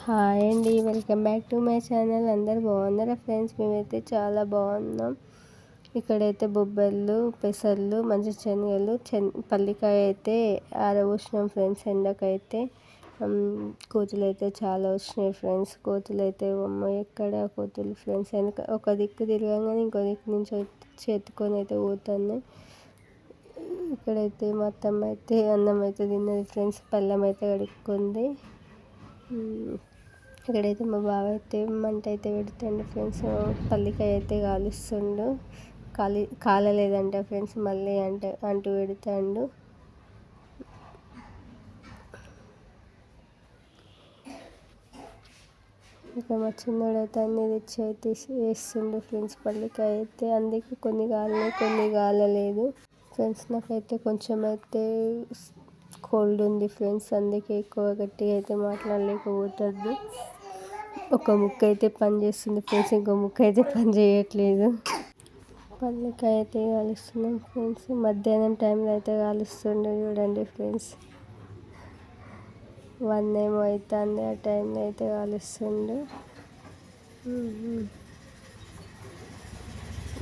Hi అండి, welcome back to my channel. అందరు బాగున్నారా ఫ్రెండ్స్? మేమైతే చాలా బాగున్నాం. ఇక్కడైతే బొబ్బర్లు, పెసర్లు, మంచి శనగలు, పల్లికాయ అయితే ఆరబోసినాం ఫ్రెండ్స్. ఎండకైతే కోతులు అయితే చాలా వచ్చినాయి ఫ్రెండ్స్. కోతులు అయితే ఎక్కడ కోతులు ఫ్రెండ్స్, వెనక ఒక దిక్కు తిరగగానే ఇంకో దిక్కు నుంచి చేతుకొని అయితే పోతున్నాయి. ఇక్కడైతే మొత్తం అయితే అన్నం అయితే తిన్నది ఫ్రెండ్స్. పళ్ళెం అయితే కడుక్కుంది. ఇక్కడైతే మా బావ అయితే మంట అయితే పెడుతుండు ఫ్రెండ్స్. పల్లికాయ అయితే కాలుస్తుండు. కాలలేదంట ఫ్రెండ్స్, మళ్ళీ అంటూ పెడతాడు. ఇక మా చిన్నోడు అయితే అన్ని తెచ్చి అయితే వేస్తుండు ఫ్రెండ్స్. పల్లికాయ అయితే అందుకే కొన్ని కాలినాయి, కొన్ని కాలలేదు ఫ్రెండ్స్. నాకైతే కొంచెం అయితే కోల్డ్ ఉంది ఫ్రెండ్స్, అందుకే ఎక్కువ గట్టిగా అయితే మాట్లాడలేకపోతుంది. ఒక ముక్క అయితే పని చేస్తుంది ఫ్రెండ్స్, ఇంకో ముక్క అయితే పని చేయట్లేదు. పల్లికాయ అయితే కాలుస్తున్నాం ఫ్రెండ్స్. మధ్యాహ్నం టైంలో అయితే కాలుస్తుండే చూడండి ఫ్రెండ్స్. 1 ఏమో అవుతుంది, ఆ టైంలో అయితే కాలుస్తుండు.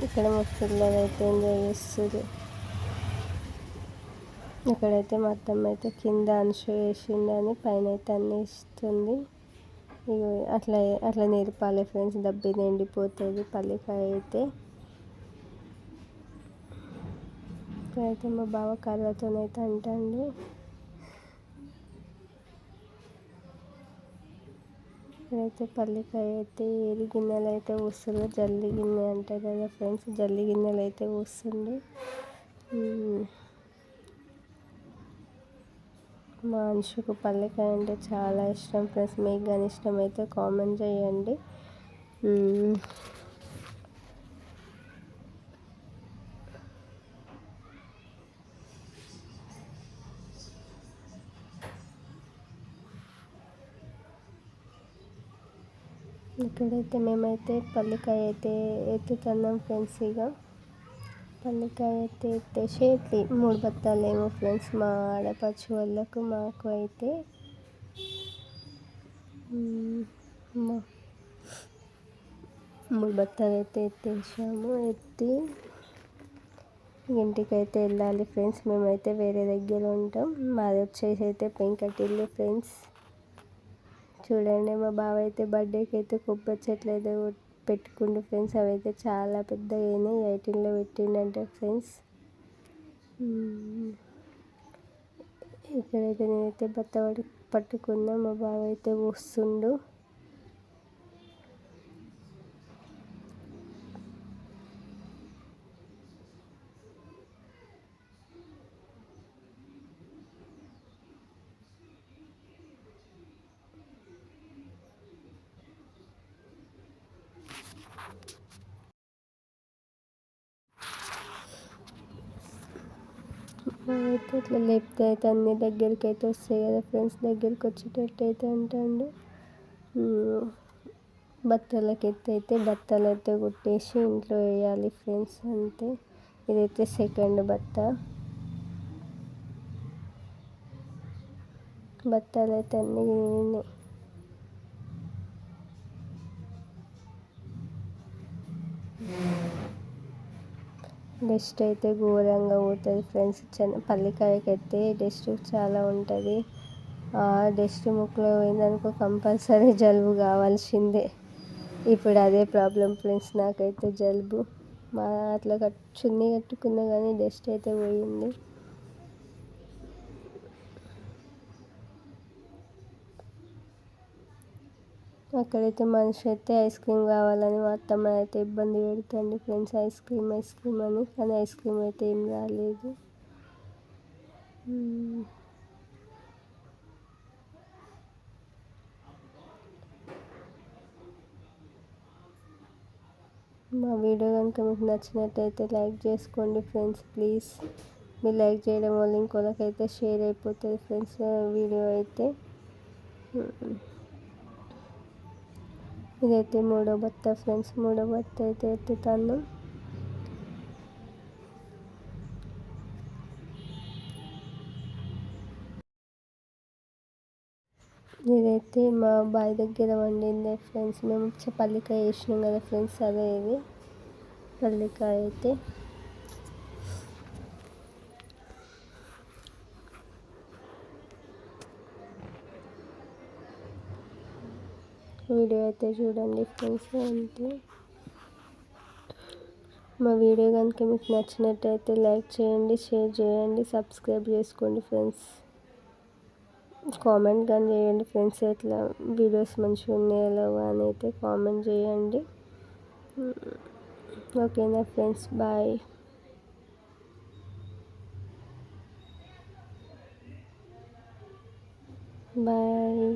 ఇక్కడ మా పిల్లలు అయితే ఎంజాయ్ చేస్తారు. ఇక్కడైతే మొత్తం అయితే కింద అంచు వేసిండని పైన అయితే అన్నీ ఇస్తుంది. అట్లా అట్లా నేర్పాలి ఫ్రెండ్స్, దబ్బి నిండిపోతుంది పల్లికాయ అయితే. ఇక్కడైతే మా బావ కర్రతోనైతే అంటాడు. ఇక్కడైతే పల్లికాయ అయితే ఏది గిన్నెలు అయితే వస్తుందో, జల్లి గిన్నె అంటారు కదా ఫ్రెండ్స్, జల్లి గిన్నెలు అయితే వస్తుండే. మా అంశుకు పల్లికాయ అంటే చాలా ఇష్టం ఫ్రెండ్స్. మీకు కానీ ఇష్టమైతే కామెంట్ చేయండి. ఇక్కడైతే మేమైతే పల్లికాయ అయితే ఎత్తుతున్నాం ఫ్రెండ్స్. ఇక పల్లికాయ అయితే ఎత్తేసి 3 బత్తాలు ఏమో ఫ్రెండ్స్, మా ఆడపడుచు వాళ్ళకు మాకు అయితే 3 బత్తాలు అయితే ఎత్తేసాము. ఎత్తి ఇంటికైతే వెళ్ళాలి ఫ్రెండ్స్. మేమైతే వేరే దగ్గర ఉంటాం. మాది వచ్చేసి అయితే పెంకటిల్లు ఫ్రెండ్స్. చూడండి, మా బావ అయితే బర్త్డేకి అయితే కొబ్బరి చెట్లు అయితే పెట్టుకుండు ఫ్రెండ్స్. అవి అయితే చాలా పెద్దగా అయినాయి. 18లో పెట్టిండంట ఫ్రెండ్స్. ఇక్కడైతే నేనైతే బత్త పట్టుకున్నా, మా బావ అయితే వస్తుండు. అయితే ఇట్లా లేపితే అయితే అన్ని దగ్గరికి అయితే వస్తాయి కదా ఫ్రెండ్స్. దగ్గరికి వచ్చేటట్టు అయితే అంటాడు. బత్తాలకి అయితే బత్తాలు అయితే కొట్టేసి ఇంట్లో వేయాలి ఫ్రెండ్స్. అంతే. ఇదైతే సెకండ్ బత్తాలు అయితే అన్నీ డస్ట్ అయితే ఘోరంగా పోతుంది ఫ్రెండ్స్. పల్లికాయకి అయితే డస్ట్ చాలా ఉంటుంది. ఆ డస్ట్ ముక్కులో పోయిందనుకో కంపల్సరీ జలుబు కావాల్సిందే. ఇప్పుడు అదే ప్రాబ్లం ఫ్రెండ్స్, నాకైతే జలుబు. అట్లా చున్నీ కట్టుకున్నా కానీ డస్ట్ అయితే పోయింది. అక్కడైతే మనిషి అయితే ఐస్ క్రీమ్ కావాలని మా అత్తమ్మ అయితే ఇబ్బంది పెడుతుంది ఫ్రెండ్స్. ఐస్ క్రీమ్ అని, కానీ ఐస్ క్రీమ్ అయితే ఏం రాలేదు. మా వీడియో కనుక మీకు నచ్చినట్టయితే లైక్ చేసుకోండి ఫ్రెండ్స్ ప్లీజ్. మీరు లైక్ చేయడం వల్ల ఇంకోళ్ళకైతే షేర్ అయిపోతుంది ఫ్రెండ్స్ వీడియో అయితే. ఇదైతే 3వ బత్త ఫ్రెండ్స్. 3వ బత్త అయితే ఎత్తుతాను. ఇదైతే అయితే మా బాయ్ దగ్గర వండిందే ఫ్రెండ్స్. మేము పల్లికాయ వేసినాం కదా ఫ్రెండ్స్, అదే ఇది పల్లికాయ. అయితే వీడియో అయితే చూడండి ఫ్రెండ్స్. అంటే మా వీడియో కనుక మీకు నచ్చినట్టయితే లైక్ చేయండి, షేర్ చేయండి, సబ్స్క్రైబ్ చేసుకోండి ఫ్రెండ్స్. కామెంట్ కానీ చేయండి ఫ్రెండ్స్, ఎట్లా వీడియోస్ మంచిగా ఉన్నాయో లేవో అని అయితే కామెంట్ చేయండి. ఓకేనా ఫ్రెండ్స్, బాయ్. బాయ్.